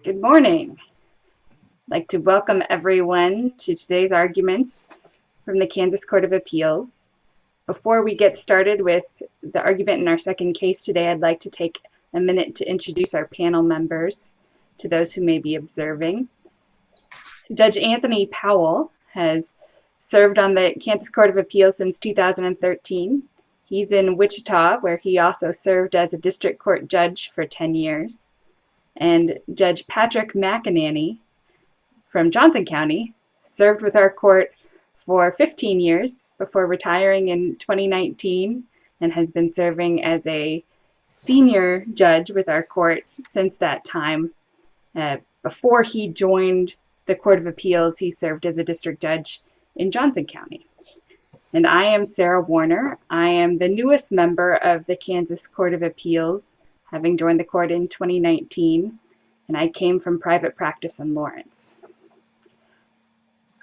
Good morning. I'd like to welcome everyone to today's arguments from the Kansas Court of Appeals. Before we get started with the argument in our second case today, I'd like to take a minute to introduce our panel members to those who may be observing. Judge Anthony Powell has served on the Kansas Court of Appeals since 2013. He's in Wichita, where he also served as a district court judge for 10 years. And Judge Patrick McEnany from Johnson County served with our court for 15 years before retiring in 2019 and has been serving as a senior judge with our court since that time. Before he joined the Court of Appeals, he served as a district judge in Johnson County. And I am Sarah Warner. I am the newest member of the Kansas Court of Appeals, having joined the court in 2019, and I came from private practice in Lawrence.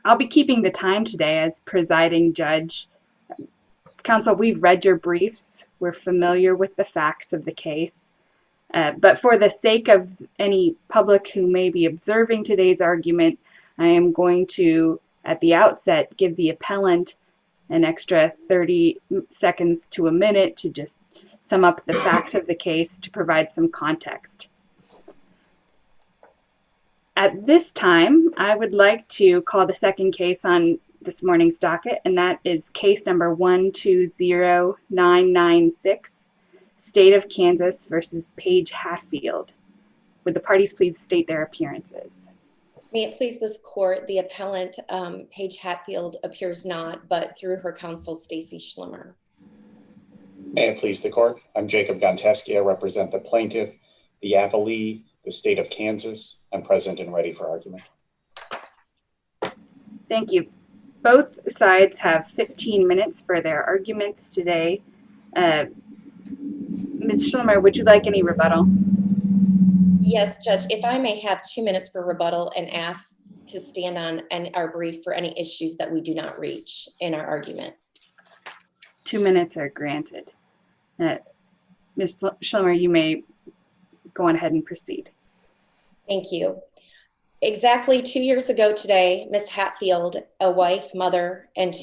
I'll be keeping the time today as presiding judge. Counsel, we've read your briefs. We're familiar with the facts of the case. But for the sake of any public who may be observing today's argument, I am going to, at the outset, give the appellant an extra 30 seconds to a minute to just sum up the facts of the case to provide some context. At this time, I would like to call the second case on this morning's docket, and that is case number 120996, State of Kansas versus Paige Hatfield. Would the parties please state their appearances? May it please this court, the appellant, Paige Hatfield, appears not, but through her counsel, Stacy Schlimmer. May it please the court, I'm Jacob Gonteski. I represent the plaintiff, the appellee, the state of Kansas. I'm present and ready for argument. Thank you. Both sides have 15 minutes for their arguments today. Ms. Schlimmer, would you like any rebuttal? Yes, Judge, if I may have 2 minutes for rebuttal and ask to stand on our brief for any issues that we do not reach in our argument. 2 minutes are granted. Ms. Schlimmer, you may go on ahead and proceed. Thank you. Exactly 2 years ago today, Ms. Hatfield, a wife, mother, and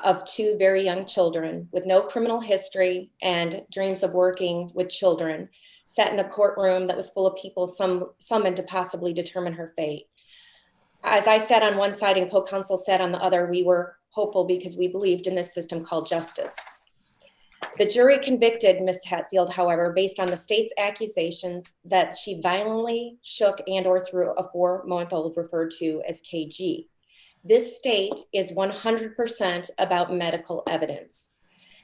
of two very young children with no criminal history and dreams of working with children, sat in a courtroom that was full of people summoned to possibly determine her fate. As I sat on one side and co-counsel sat on the other, we were hopeful because we believed in this system called justice. The jury convicted Ms. Hatfield, however, based on the state's accusations that she violently shook and or threw a 4-month-old referred to as KG. This state is 100% about medical evidence.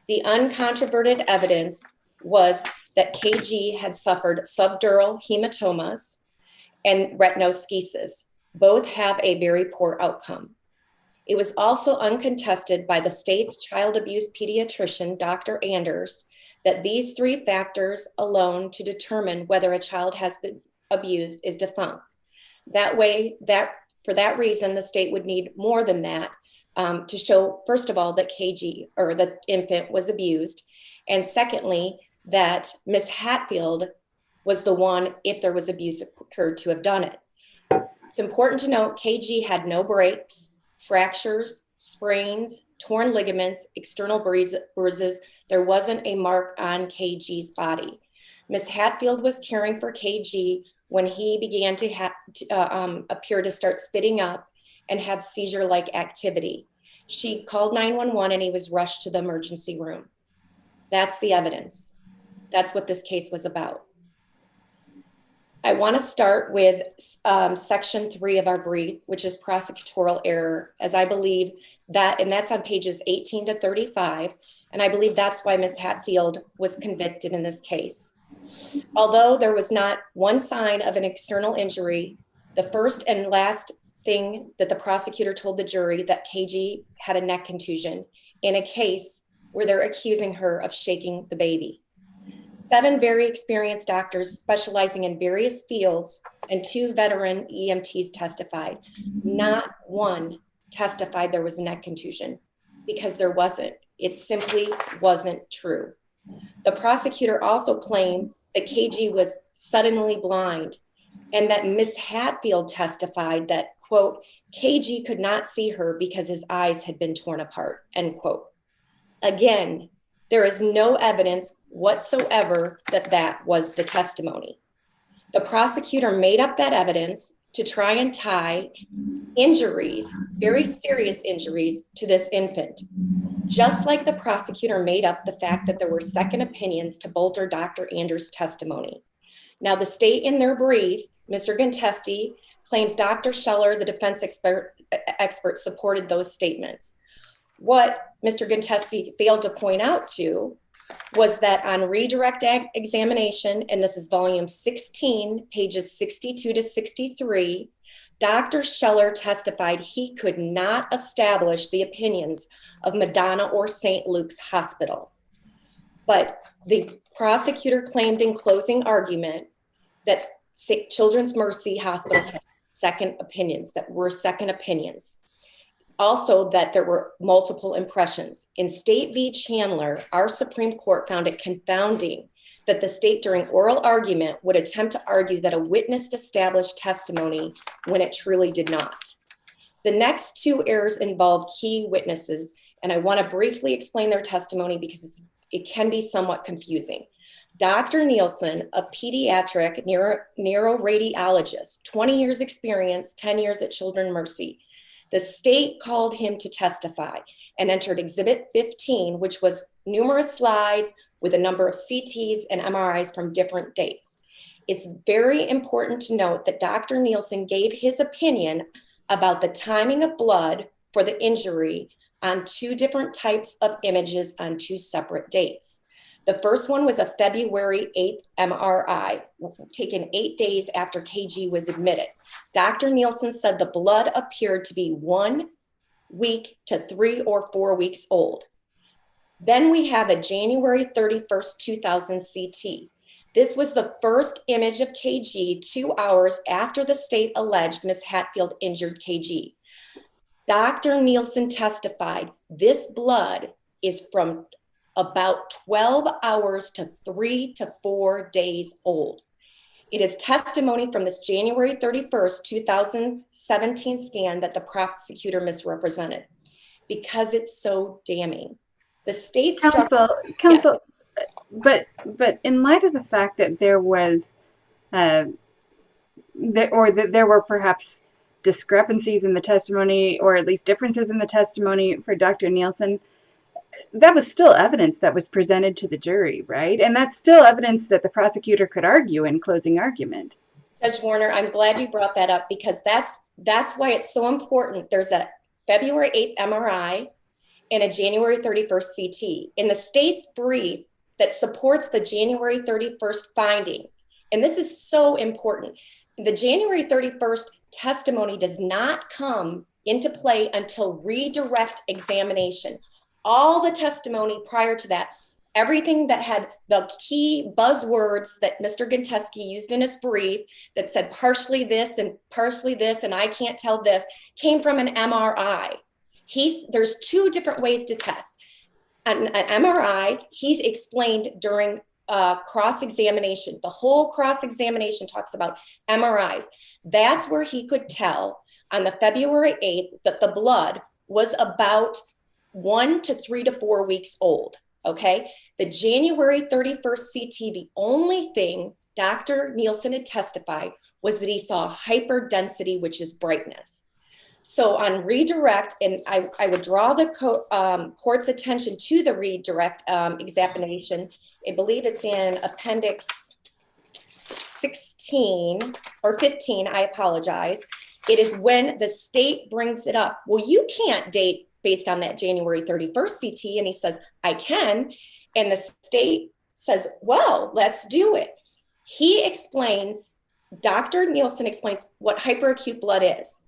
The uncontroverted evidence was that KG had suffered subdural hematomas and retinoschisis. Both have a very poor outcome. It was also uncontested by the state's child abuse pediatrician, Dr. Anders, that these 3 factors alone to determine whether a child has been abused is defunct. For that reason, the state would need more than that to show, first of all, that KG or the infant was abused, and secondly, that Ms. Hatfield was the one, if there was abuse occurred, to have done it. It's important to note KG had no breaks, fractures, sprains, torn ligaments, external bruises. There wasn't a mark on KG's body. Ms. Hatfield was caring for KG when he began to appear to start spitting up and have seizure-like activity. She called 911 and he was rushed to the emergency room. That's the evidence. That's what this case was about. I want to start with section 3 of our brief, which is prosecutorial error, as I believe that, and that's on pages 18 to 35, and I believe that's why Ms. Hatfield was convicted in this case. Although there was not one sign of an external injury, the first and last thing that the prosecutor told the jury that KG had a neck contusion in a case where they're accusing her of shaking the baby. 7 very experienced doctors specializing in various fields and 2 veteran EMTs testified. Not one testified there was a neck contusion because there wasn't. It simply wasn't true. The prosecutor also claimed that KG was suddenly blind, and that Miss Hatfield testified that, quote, KG could not see her because his eyes had been torn apart, end quote. Again, there is no evidence whatsoever that that was the testimony. The prosecutor made up that evidence to try and tie injuries, very serious injuries, to this infant. Just like the prosecutor made up the fact that there were second opinions to bolster Dr. Anders' testimony. Now, the state in their brief, Mr. Gonteski claims Dr. Scheller, the defense expert, supported those statements. What Mr. Gonteski failed to point out to was that on redirect examination, and this is volume 16, pages 62 to 63, Dr. Scheller testified he could not establish the opinions of Madonna or St. Luke's Hospital. But the prosecutor claimed in closing argument that Children's Mercy Hospital had second opinions, that were second opinions. Also, that there were multiple impressions. In State v. Chandler, our Supreme Court found it confounding that the state during oral argument would attempt to argue that a witness established testimony when it truly did not. The next two errors involve key witnesses, and I want to briefly explain their testimony because it can be somewhat confusing. Dr. Nielsen, a pediatric neuroradiologist, 20 years experience, 10 years at Children's Mercy. The state called him to testify and entered Exhibit 15, which was numerous slides with a number of CTs and MRIs from different dates. It's very important to note that Dr. Nielsen gave his opinion about the timing of blood for the injury on two different types of images on two separate dates. The first one was a February 8th MRI, taken 8 days after KG was admitted. Dr. Nielsen said the blood appeared to be 1 week to 3 or 4 weeks old. Then we have a January 31st, 2000 CT. This was the first image of KG 2 hours after the state alleged Ms. Hatfield injured KG. Dr. Nielsen testified this blood is from about 12 hours to 3 to 4 days old. It is testimony from this January 31st, 2017 scan that the prosecutor misrepresented because it's so damning. The state counsel, but in light of the fact that there was, that there were perhaps discrepancies in the testimony, or at least differences in the testimony for Dr. Nielsen, that was still evidence that was presented to the jury, right? And that's still evidence that the prosecutor could argue in closing argument. Judge Warner, I'm glad you brought that up because that's why it's so important. There's a February 8th MRI and a January 31st CT. In the state's brief that supports the January 31st finding, and this is so important, the January 31st testimony does not come into play until redirect examination. All the testimony prior to that, everything that had the key buzzwords that Mr. Gonteski used in his brief that said partially this and I can't tell this, came from an MRI. There's two different ways to test. An MRI, he's explained during cross-examination. The whole cross-examination talks about MRIs. That's where he could tell on the February 8th that the blood was about 1 to 3 to 4 weeks old, okay? The January 31st CT, the only thing Dr. Nielsen had testified was that he saw hyperdensity, which is brightness. So on redirect, and I would draw the court's attention to the redirect examination. I believe it's in Appendix 16 or 15, I apologize. It is when the state brings it up. Well, you can't date based on that January 31st CT. And he says, I can. And the state says, well, let's do it. He explains, Dr. Nielsen explains what hyperacute blood is.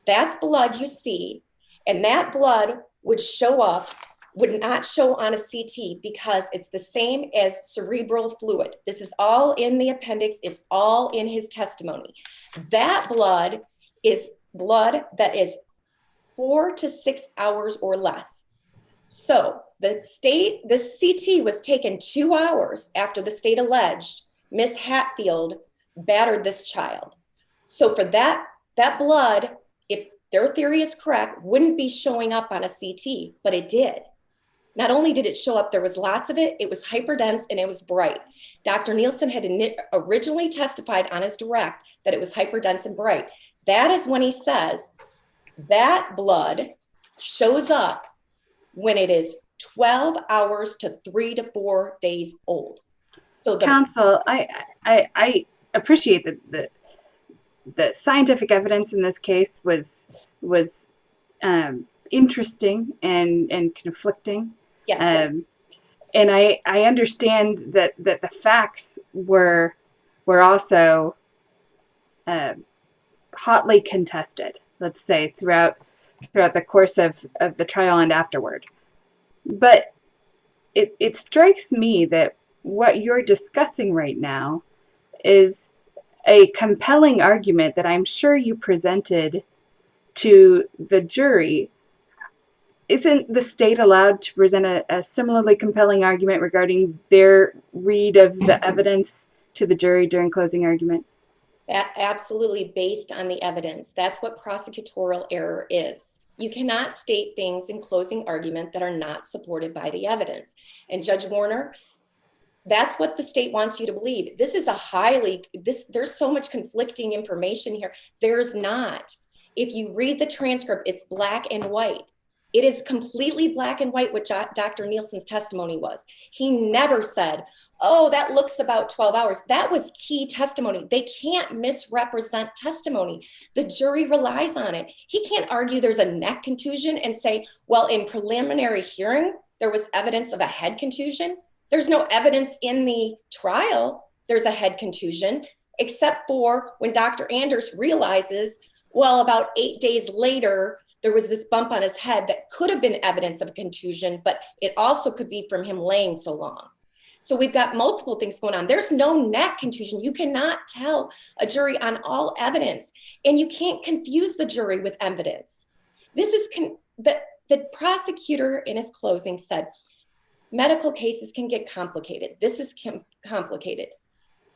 That's blood you see. And that blood would not show on a CT because it's the same as cerebral fluid. This is all in the appendix. It's all in his testimony. That blood is blood that is 4 to 6 hours or less. So the CT was taken 2 hours after the state alleged Miss Hatfield battered this child. So for that blood, if their theory is correct, wouldn't be showing up on a CT, but it did. Not only did it show up, there was lots of it, it was hyperdense and it was bright. Dr. Nielsen had originally testified on his direct that it was hyperdense and bright. That is when he says that blood shows up when it is 12 hours to 3 to 4 days old. So Counsel, I appreciate that the scientific evidence in this case was interesting and conflicting. yes. And I understand that the facts were also hotly contested, let's say, throughout the course of the trial and afterward. But it strikes me that what you're discussing right now is a compelling argument that I'm sure you presented to the jury. Isn't the state allowed to present a similarly compelling argument regarding their read of the evidence to the jury during closing argument? Absolutely, based on the evidence. That's what prosecutorial error is. You cannot state things in closing argument that are not supported by the evidence. And Judge Warner, that's what the state wants you to believe. This is there's so much conflicting information here. There's not. If you read the transcript, it's black and white. It is completely black and white what Dr. Nielsen's testimony was. He never said, oh, that looks about 12 hours. That was key testimony. They can't misrepresent testimony. The jury relies on it. He can't argue there's a neck contusion and say, well, in preliminary hearing, there was evidence of a head contusion. There's no evidence in the trial there's a head contusion, except for when Dr. Anders realizes, well, about 8 days later, there was this bump on his head that could have been evidence of a contusion, but it also could be from him laying so long. So we've got multiple things going on. There's no neck contusion. You cannot tell a jury on all evidence, and you can't confuse the jury with evidence. This is the prosecutor in his closing said, medical cases can get complicated. This is complicated,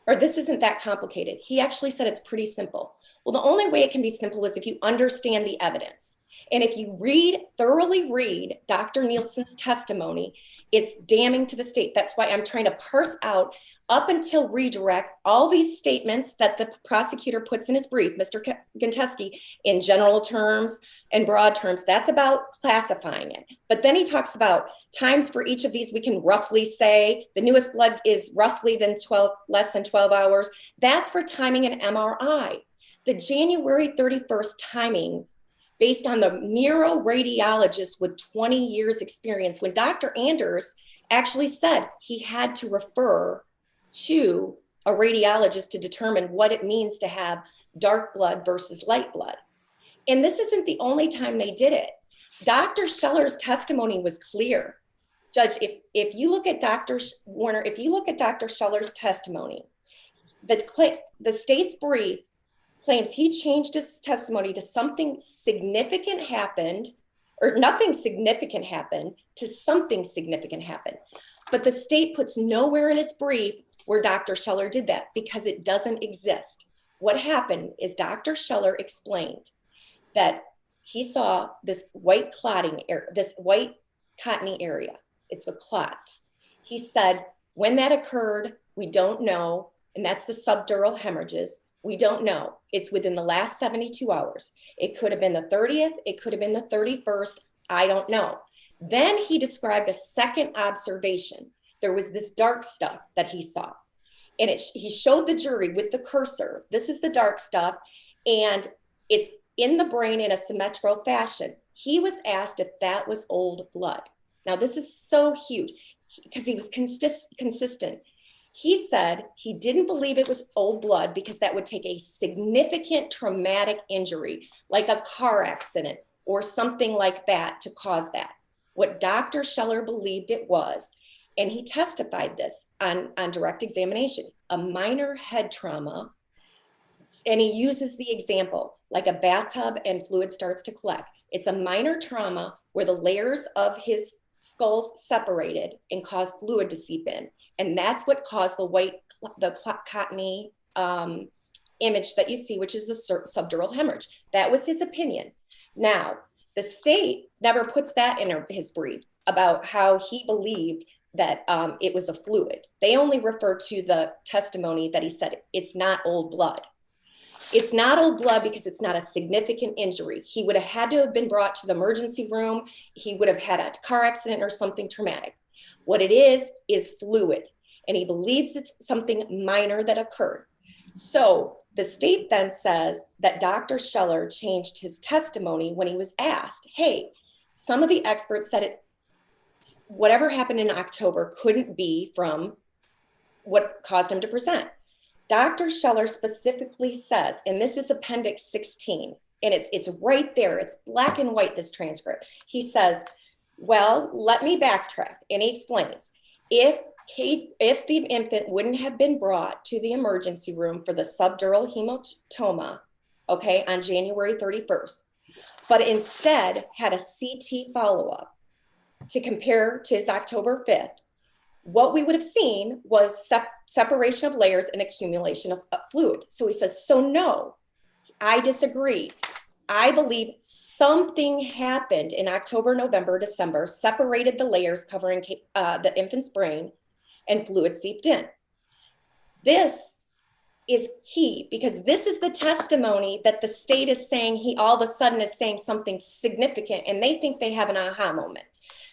or this isn't that complicated. He actually said it's pretty simple. Well, the only way it can be simple is if you understand the evidence. And if you thoroughly read Dr. Nielsen's testimony, it's damning to the state. That's why I'm trying to parse out up until redirect all these statements that the prosecutor puts in his brief, Mr. Ganteski, in general terms and broad terms. That's about classifying it. But then he talks about times for each of these. We can roughly say the newest blood is roughly less than 12 hours. That's for timing an MRI. The January 31st timing, based on the neuroradiologist with 20 years experience, when Dr. Anders actually said he had to refer to a radiologist to determine what it means to have dark blood versus light blood. And this isn't the only time they did it. Dr. Scheller's testimony was clear. Judge, if you look at Dr. Warner, if you look at Dr. Scheller's testimony, the state's brief claims he changed his testimony to something significant happened, or nothing significant happened, to something significant happened. But the state puts nowhere in its brief where Dr. Scheller did that, because it doesn't exist. What happened is Dr. Scheller explained that he saw this white clotting area, this white cottony area. It's a clot. He said, when that occurred, we don't know, and that's the subdural hemorrhages. We don't know. It's within the last 72 hours. It could have been the 30th. It could have been the 31st. I don't know. Then he described a second observation. There was this dark stuff that he saw. And he showed the jury with the cursor. This is the dark stuff. And it's in the brain in a symmetrical fashion. He was asked if that was old blood. Now, this is so huge because he was consistent. He said he didn't believe it was old blood because that would take a significant traumatic injury, like a car accident or something like that, to cause that. What Dr. Scheller believed it was, and he testified this on direct examination, a minor head trauma. And he uses the example, like a bathtub and fluid starts to collect. It's a minor trauma where the layers of his skull separated and caused fluid to seep in. And that's what caused the cottony image that you see, which is the subdural hemorrhage. That was his opinion. Now, the state never puts that in his brief about how he believed that it was a fluid. They only refer to the testimony that he said it's not old blood. It's not old blood because it's not a significant injury. He would have had to have been brought to the emergency room. He would have had a car accident or something traumatic. What it is fluid, and he believes it's something minor that occurred. So the state then says that Dr. Scheller changed his testimony when he was asked, hey, some of the experts said whatever happened in October couldn't be from what caused him to present. Dr. Scheller specifically says, and this is Appendix 16, and it's right there, it's black and white, this transcript. He says, well, let me backtrack, and he explains, if the infant wouldn't have been brought to the emergency room for the subdural hematoma, okay, on January 31st, but instead had a CT follow-up to compare to his October 5th, what we would have seen was separation of layers and accumulation of fluid. So he says, so no, I disagree. I believe something happened in October, November, December, separated the layers covering the infant's brain, and fluid seeped in. This is key because this is the testimony that the state is saying he all of a sudden is saying something significant, and they think they have an aha moment.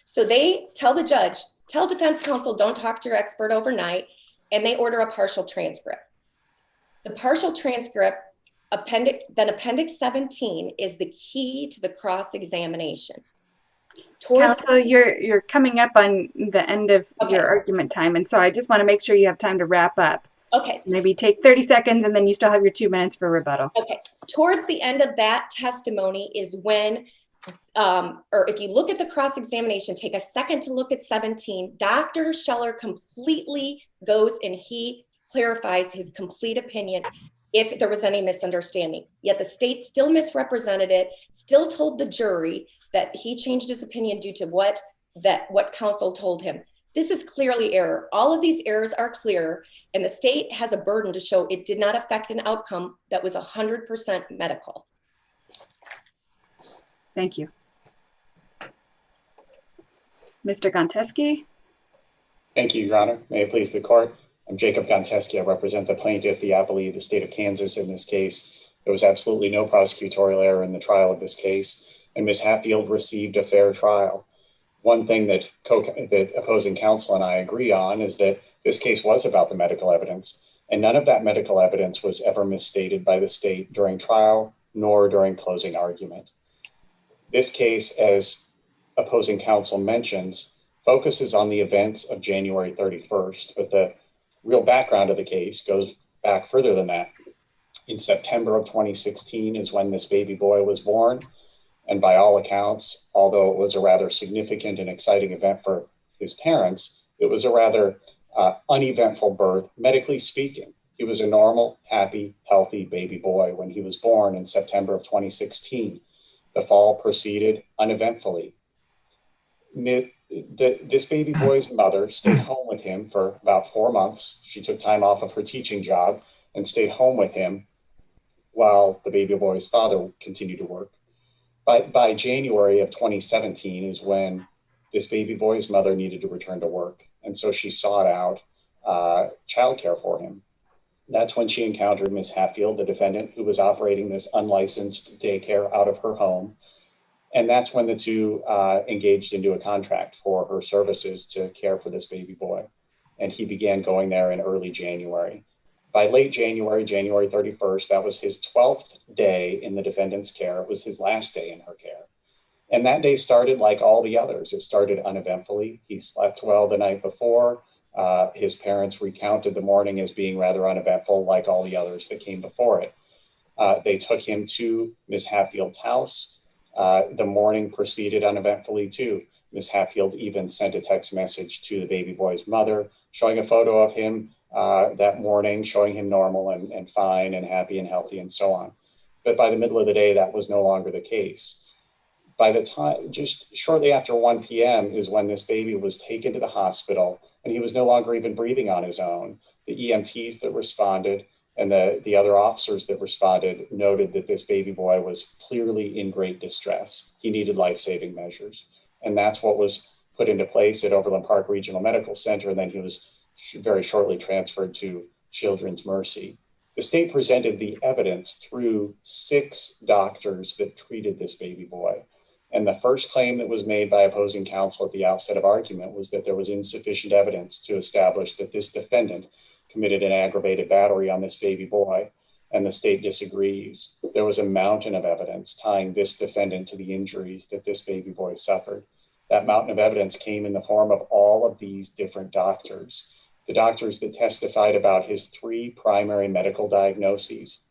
So they tell the judge, tell defense counsel, don't talk to your expert overnight, and they order a partial transcript. The partial transcript, Appendix 17, is the key to the cross-examination. Counsel, you're coming up on the end of your argument time, and so I just want to make sure you have time to wrap up. Okay. Maybe take 30 seconds, and then you still have your 2 minutes for rebuttal. Okay. Towards the end of that testimony is when, or if you look at the cross-examination, take a second to look at 17, Dr. Scheller completely goes and he clarifies his complete opinion if there was any misunderstanding. Yet the state still misrepresented it, still told the jury that he changed his opinion due to what counsel told him. This is clearly error. All of these errors are clear, and the state has a burden to show it did not affect an outcome that was 100% medical. Thank you. Mr. Gonteski? Thank you, Your Honor. May it please the court. I'm Jacob Gonteski. I represent the plaintiff, the appellee, the state of Kansas in this case. There was absolutely no prosecutorial error in the trial of this case, and Ms. Hatfield received a fair trial. One thing that opposing counsel and I agree on is that this case was about the medical evidence, and none of that medical evidence was ever misstated by the state during trial nor during closing argument. This case, as opposing counsel mentions, focuses on the events of January 31st, but the real background of the case goes back further than that. In September of 2016 is when this baby boy was born. And by all accounts, although it was a rather significant and exciting event for his parents, it was a rather uneventful birth, medically speaking. He was a normal, happy, healthy baby boy when he was born in September of 2016. The fall proceeded uneventfully. This baby boy's mother stayed home with him for about 4 months. She took time off of her teaching job and stayed home with him while the baby boy's father continued to work. By January of 2017 is when this baby boy's mother needed to return to work. And so she sought out childcare for him. That's when she encountered Ms. Hatfield, the defendant, who was operating this unlicensed daycare out of her home. And that's when the two engaged into a contract for her services to care for this baby boy. And he began going there in early January. By late January, January 31st, that was his 12th day in the defendant's care. It was his last day in her care. And that day started like all the others. It started uneventfully. He slept well the night before. His parents recounted the morning as being rather uneventful, like all the others that came before it. They took him to Ms. Hatfield's house. The morning proceeded uneventfully too. Ms. Hatfield even sent a text message to the baby boy's mother, showing a photo of him that morning, showing him normal and fine and happy and healthy and so on. But by the middle of the day, that was no longer the case. By the time, just shortly after 1 p.m. is when this baby was taken to the hospital and he was no longer even breathing on his own. The EMTs that responded and the other officers that responded noted that this baby boy was clearly in great distress. He needed life-saving measures. And that's what was put into place at Overland Park Regional Medical Center. And then he was very shortly transferred to Children's Mercy. The state presented the evidence through 6 doctors that treated this baby boy. And the first claim that was made by opposing counsel at the outset of argument was that there was insufficient evidence to establish that this defendant committed an aggravated battery on this baby boy, and the state disagrees. There was a mountain of evidence tying this defendant to the injuries that this baby boy suffered. That mountain of evidence came in the form of all of these different doctors, the doctors that testified about his 3 primary medical diagnoses.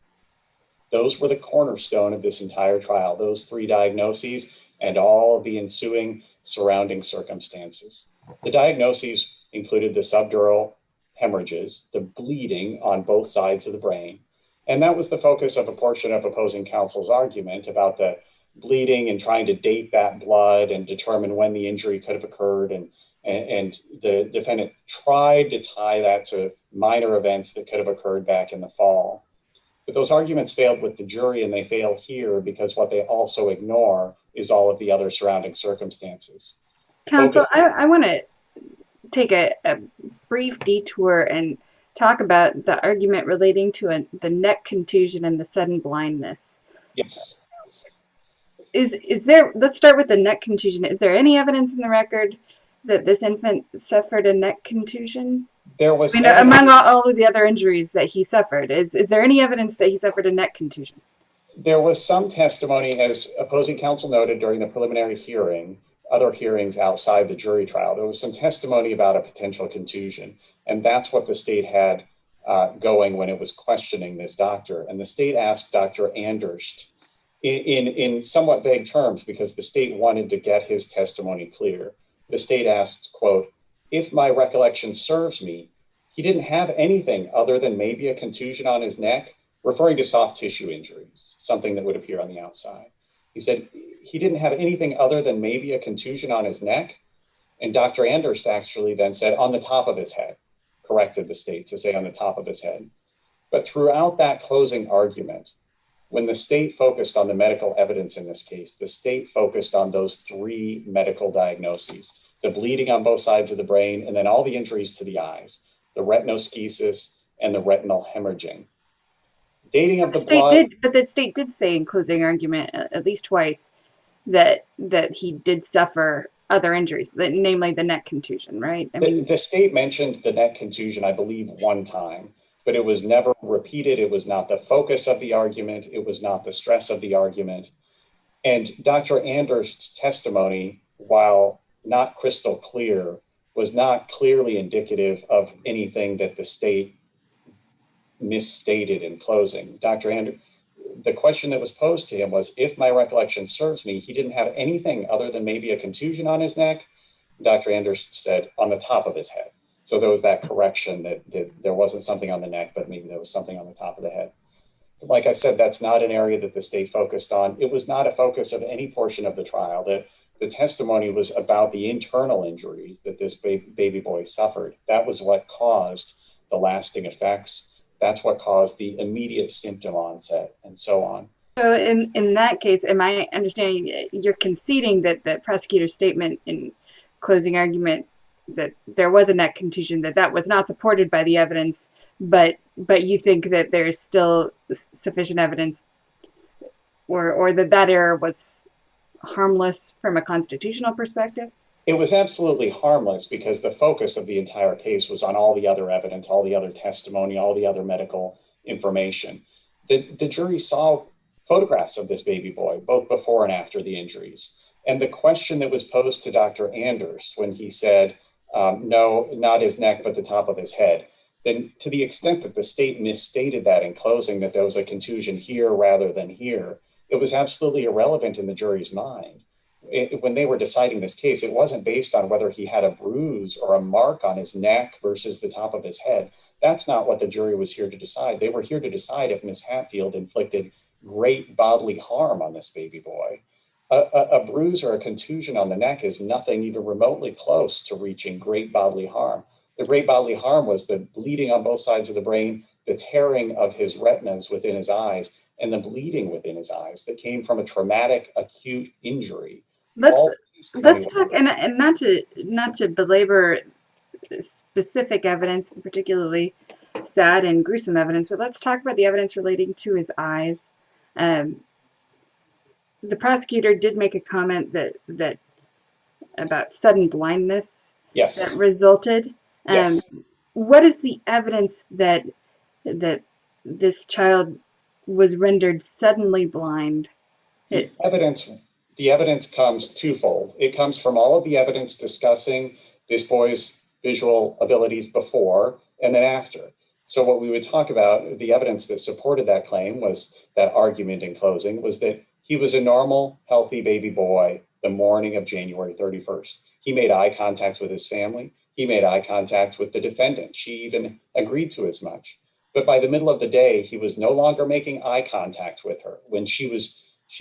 Those were the cornerstone of this entire trial, those 3 diagnoses and all of the ensuing surrounding circumstances. The diagnoses included the subdural hemorrhages, the bleeding on both sides of the brain. And that was the focus of a portion of opposing counsel's argument about the bleeding and trying to date that blood and determine when the injury could have occurred. And the defendant tried to tie that to minor events that could have occurred back in the fall. But those arguments failed with the jury, and they fail here because what they also ignore is all of the other surrounding circumstances. Counsel, I want to take a brief detour and talk about the argument relating to the neck contusion and the sudden blindness. Yes. Is there, let's start with the neck contusion. Is there any evidence in the record that this infant suffered a neck contusion? There was among all of the other injuries that he suffered, is there any evidence that he suffered a neck contusion? There was some testimony, as opposing counsel noted during the preliminary hearing, other hearings outside the jury trial. There was some testimony about a potential contusion, and that's what the state had going when it was questioning this doctor. And the state asked Dr. Anderst in somewhat vague terms because the state wanted to get his testimony clear. The state asked, quote, "If my recollection serves me, he didn't have anything other than maybe a contusion on his neck," referring to soft tissue injuries, something that would appear on the outside. He said he didn't have anything other than maybe a contusion on his neck. And Dr. Anderst actually then said on the top of his head, corrected the state to say on the top of his head. But throughout that closing argument, when the state focused on the medical evidence in this case, the state focused on those 3 medical diagnoses, the bleeding on both sides of the brain, and then all the injuries to the eyes, the retinoschisis and the retinal hemorrhaging. Dating of the blood. But the state did say in closing argument at least twice that he did suffer other injuries, namely the neck contusion, right? The state mentioned the neck contusion, I believe, 1 time, but it was never repeated. It was not the focus of the argument. It was not the stress of the argument. And Dr. Anderst's testimony, while not crystal clear, was not clearly indicative of anything that the state misstated in closing. Dr. Anderst, the question that was posed to him was, if my recollection serves me, he didn't have anything other than maybe a contusion on his neck. Dr. Anderst said on the top of his head. So there was that correction that there wasn't something on the neck, but maybe there was something on the top of the head. Like I said, that's not an area that the state focused on. It was not a focus of any portion of the trial. The testimony was about the internal injuries that this baby boy suffered. That was what caused the lasting effects. That's what caused the immediate symptom onset and so on. So in that case, am I understanding you're conceding that the prosecutor's statement in closing argument that there was a neck contusion, that was not supported by the evidence, but you think that there's still sufficient evidence or that error was harmless from a constitutional perspective? It was absolutely harmless because the focus of the entire case was on all the other evidence, all the other testimony, all the other medical information. The jury saw photographs of this baby boy, both before and after the injuries. And the question that was posed to Dr. Anderst when he said, no, not his neck, but the top of his head, then to the extent that the state misstated that in closing, that there was a contusion here rather than here, it was absolutely irrelevant in the jury's mind. When they were deciding this case, it wasn't based on whether he had a bruise or a mark on his neck versus the top of his head. That's not what the jury was here to decide. They were here to decide if Ms. Hatfield inflicted great bodily harm on this baby boy. A bruise or a contusion on the neck is nothing even remotely close to reaching great bodily harm. The great bodily harm was the bleeding on both sides of the brain, the tearing of his retinas within his eyes, and the bleeding within his eyes that came from a traumatic acute injury. Let's All let's talk, and not to belabor specific evidence, particularly sad and gruesome evidence, but let's talk about the evidence relating to his eyes. Um, the prosecutor did make a comment that about sudden blindness that Yes. resulted. Yes. What is the evidence that this child was rendered suddenly blind? The evidence comes twofold. It comes from all of the evidence discussing this boy's visual abilities before and then after. So what we would talk about, the evidence that supported that claim was that argument in closing was that he was a normal, healthy baby boy the morning of January 31st. He made eye contact with his family. He made eye contact with the defendant. She even agreed to as much. But by the middle of the day, he was no longer making eye contact with her. When she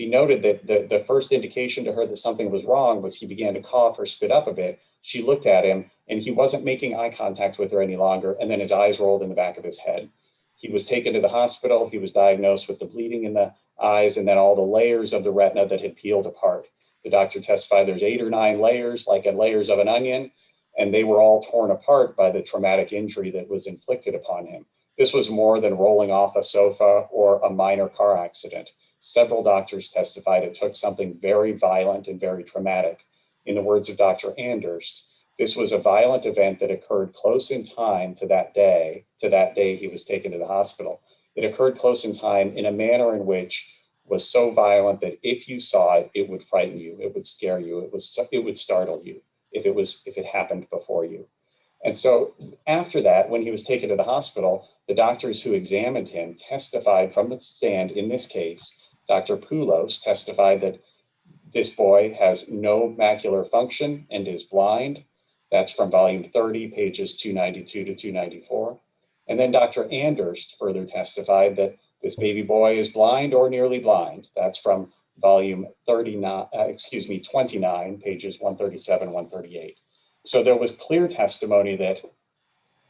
noted that the first indication to her that something was wrong was he began to cough or spit up a bit. She looked at him and he wasn't making eye contact with her any longer. And then his eyes rolled in the back of his head. He was taken to the hospital. He was diagnosed with the bleeding in the eyes and then all the layers of the retina that had peeled apart. The doctor testified there's 8 or 9 layers, like in layers of an onion, and they were all torn apart by the traumatic injury that was inflicted upon him. This was more than rolling off a sofa or a minor car accident. Several doctors testified it took something very violent and very traumatic. In the words of Dr. Anderst, this was a violent event that occurred close in time to that day he was taken to the hospital. It occurred close in time in a manner in which was so violent that if you saw it, it would frighten you, it would scare you, it would startle you if it happened before you. And so after that, when he was taken to the hospital, the doctors who examined him testified from the stand in this case. Dr. Poulos testified that this boy has no macular function and is blind. That's from volume 30, pages 292 to 294. And then Dr. Anderst further testified that this baby boy is blind or nearly blind. That's from volume 29, pages 137, 138. So there was clear testimony that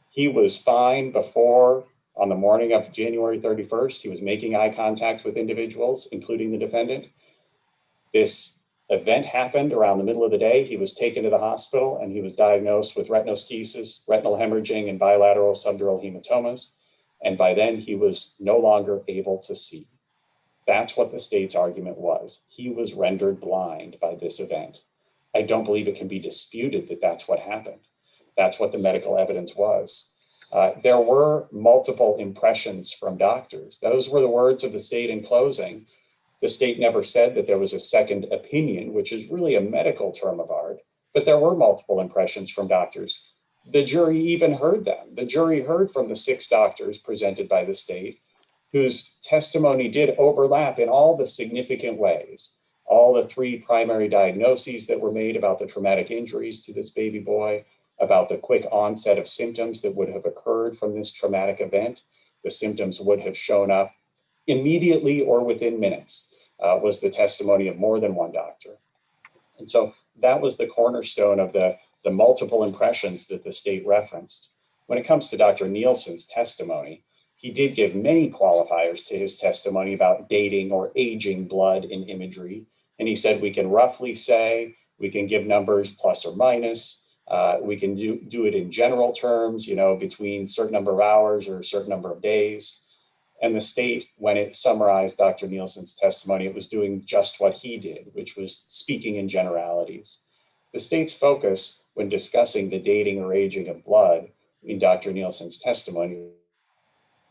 he was fine before, on the morning of January 31st, he was making eye contact with individuals, including the defendant. This event happened around the middle of the day. He was taken to the hospital and he was diagnosed with retinoschisis, retinal hemorrhaging, and bilateral subdural hematomas. And by then he was no longer able to see. That's what the state's argument was. He was rendered blind by this event. I don't believe it can be disputed that that's what happened. That's what the medical evidence was. There were multiple impressions from doctors. Those were the words of the state in closing. The state never said that there was a second opinion, which is really a medical term of art, but there were multiple impressions from doctors. The jury even heard them. The jury heard from the 6 doctors presented by the state, whose testimony did overlap in all the significant ways. All the 3 primary diagnoses that were made about the traumatic injuries to this baby boy, about the quick onset of symptoms that would have occurred from this traumatic event. The symptoms would have shown up immediately or within minutes, was the testimony of more than one doctor. And so that was the cornerstone of the multiple impressions that the state referenced. When it comes to Dr. Nielsen's testimony, he did give many qualifiers to his testimony about dating or aging blood in imagery. And he said, we can roughly say, we can give numbers plus or minus. We can do it in general terms, between a certain number of hours or a certain number of days. And the state, when it summarized Dr. Nielsen's testimony, it was doing just what he did, which was speaking in generalities. The state's focus when discussing the dating or aging of blood in Dr. Nielsen's testimony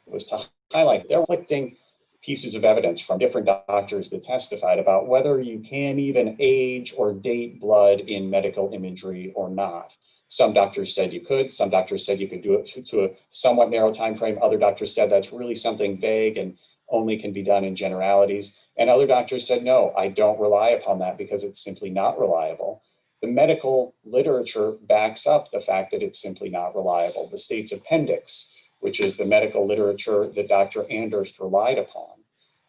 was to highlight there were conflicting pieces of evidence from different doctors that testified about whether you can even age or date blood in medical imagery or not. Some doctors said you could, some doctors said you could do it to a somewhat narrow time frame. Other doctors said that's really something vague and only can be done in generalities. And other doctors said, no, I don't rely upon that because it's simply not reliable. The medical literature backs up the fact that it's simply not reliable. The state's appendix, which is the medical literature that Dr. Anderst relied upon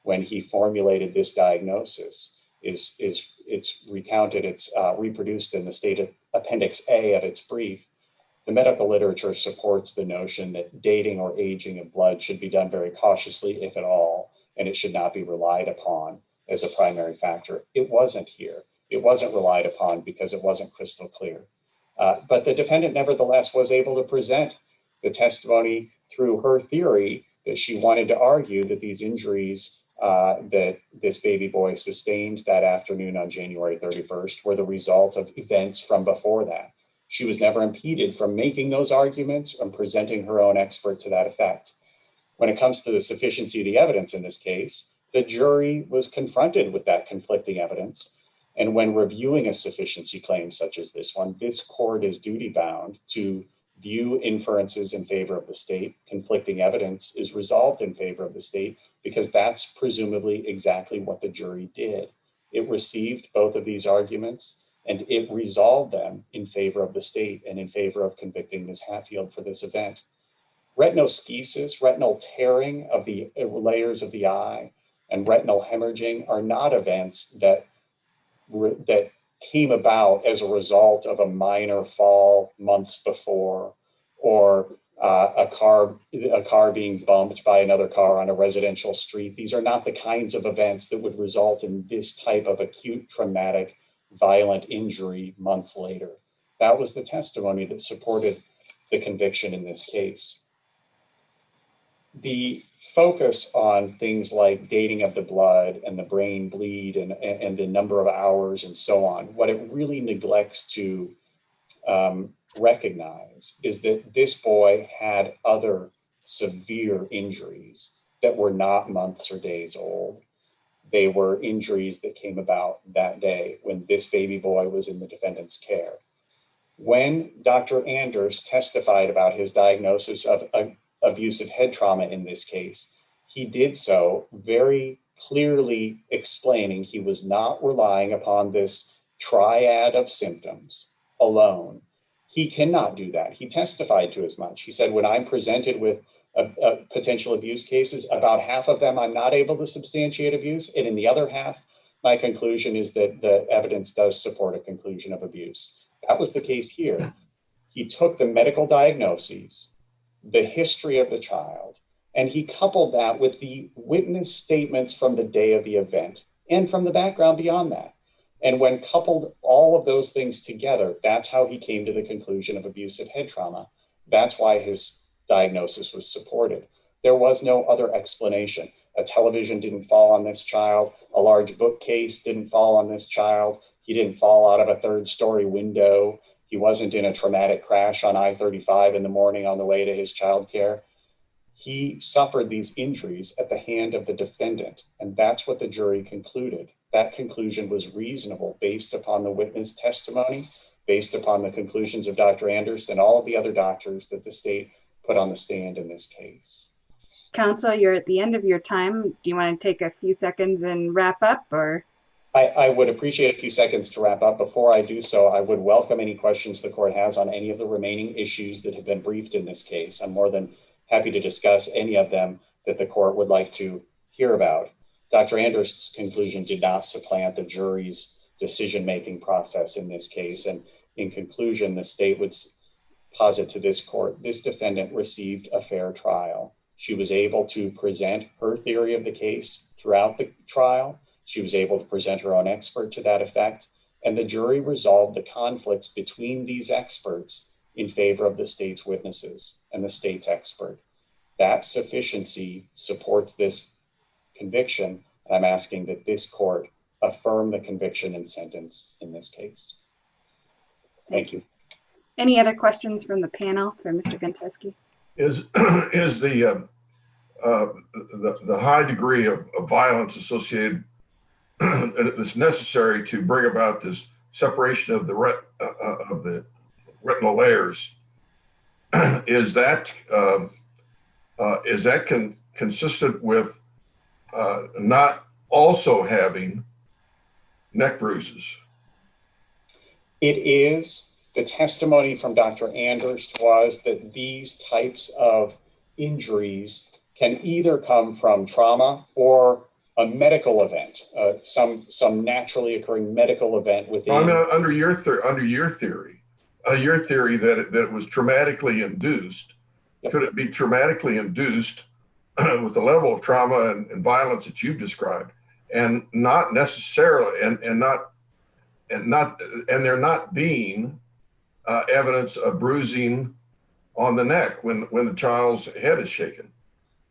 when he formulated this diagnosis, it's recounted, it's reproduced in the state of Appendix A of its brief. The medical literature supports the notion that dating or aging of blood should be done very cautiously, if at all, and it should not be relied upon as a primary factor. It wasn't here. It wasn't relied upon because it wasn't crystal clear. But the defendant nevertheless was able to present the testimony through her theory that she wanted to argue that these injuries that this baby boy sustained that afternoon on January 31st were the result of events from before that. She was never impeded from making those arguments and presenting her own expert to that effect. When it comes to the sufficiency of the evidence in this case, the jury was confronted with that conflicting evidence. And when reviewing a sufficiency claim such as this one, this court is duty bound to view inferences in favor of the state. Conflicting evidence is resolved in favor of the state because that's presumably exactly what the jury did. It received both of these arguments and it resolved them in favor of the state and in favor of convicting Ms. Hatfield for this event. Retinoschisis, retinal tearing of the layers of the eye, and retinal hemorrhaging are not events that came about as a result of a minor fall months before, or a car being bumped by another car on a residential street. These are not the kinds of events that would result in this type of acute traumatic violent injury months later. That was the testimony that supported the conviction in this case. The focus on things like dating of the blood and the brain bleed and the number of hours and so on, what it really neglects to recognize is that this boy had other severe injuries that were not months or days old. They were injuries that came about that day when this baby boy was in the defendant's care. When Dr. Anders testified about his diagnosis of abusive head trauma in this case, he did so very clearly explaining he was not relying upon this triad of symptoms alone. He cannot do that. He testified to as much. He said, when I'm presented with potential abuse cases, about half of them I'm not able to substantiate abuse, and in the other half, my conclusion is that the evidence does support a conclusion of abuse. That was the case here. He took the medical diagnoses, the history of the child, and he coupled that with the witness statements from the day of the event and from the background beyond that. And when coupled all of those things together, that's how he came to the conclusion of abusive head trauma. That's why his diagnosis was supported. There was no other explanation. A television didn't fall on this child. A large bookcase didn't fall on this child. He didn't fall out of a third-story window. He wasn't in a traumatic crash on I-35 in the morning on the way to his childcare. He suffered these injuries at the hand of the defendant, and that's what the jury concluded. That conclusion was reasonable based upon the witness testimony, based upon the conclusions of Dr. Anders and all of the other doctors that the state put on the stand in this case. Counsel, you're at the end of your time. Do you want to take a few seconds and wrap up, or? I would appreciate a few seconds to wrap up. Before I do so, I would welcome any questions the court has on any of the remaining issues that have been briefed in this case. I'm more than happy to discuss any of them that the court would like to hear about. Dr. Anders' conclusion did not supplant the jury's decision-making process in this case. And in conclusion, the state would posit to this court, this defendant received a fair trial. She was able to present her theory of the case throughout the trial. She was able to present her own expert to that effect. And the jury resolved the conflicts between these experts in favor of the state's witnesses and the state's expert. That sufficiency supports this conviction. I'm asking that this court affirm the conviction and sentence in this case. Thank you. Any other questions from the panel for Mr. Gunteski? Is the high degree of violence associated that's necessary to bring about this separation of the retinal layers, is that consistent with not also having neck bruises? It is. The testimony from Dr. Anders was that these types of injuries can either come from trauma or a medical event, some naturally occurring medical event within. Under your theory, your theory that it was traumatically induced. Yep. Could it be traumatically induced with the level of trauma and violence that you've described, and not necessarily, and there not being evidence of bruising on the neck when the child's head is shaken?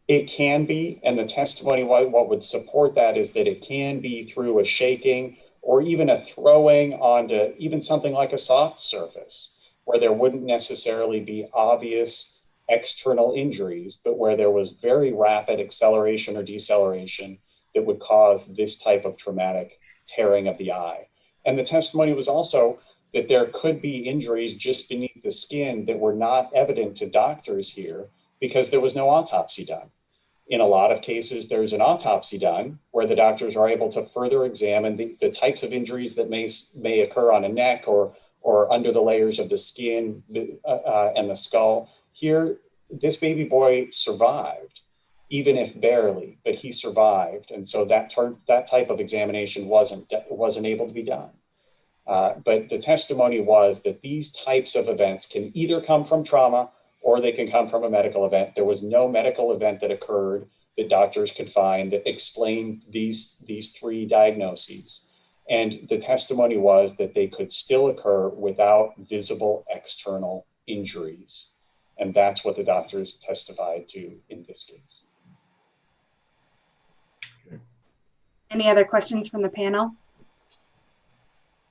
It can be, and the testimony, what would support that is that it can be through a shaking or even a throwing onto even something like a soft surface, where there wouldn't necessarily be obvious external injuries, but where there was very rapid acceleration or deceleration that would cause this type of traumatic tearing of the eye. And the testimony was also that there could be injuries just beneath the skin that were not evident to doctors here because there was no autopsy done. In a lot of cases, there's an autopsy done where the doctors are able to further examine the types of injuries that may occur on a neck or under the layers of the skin and the skull. Here, this baby boy survived, even if barely, but he survived. And so that type of examination wasn't able to be done. But the testimony was that these types of events can either come from trauma or they can come from a medical event. There was no medical event that occurred that doctors could find that explained these three diagnoses. And the testimony was that they could still occur without visible external injuries. And that's what the doctors testified to in this case. Any other questions from the panel?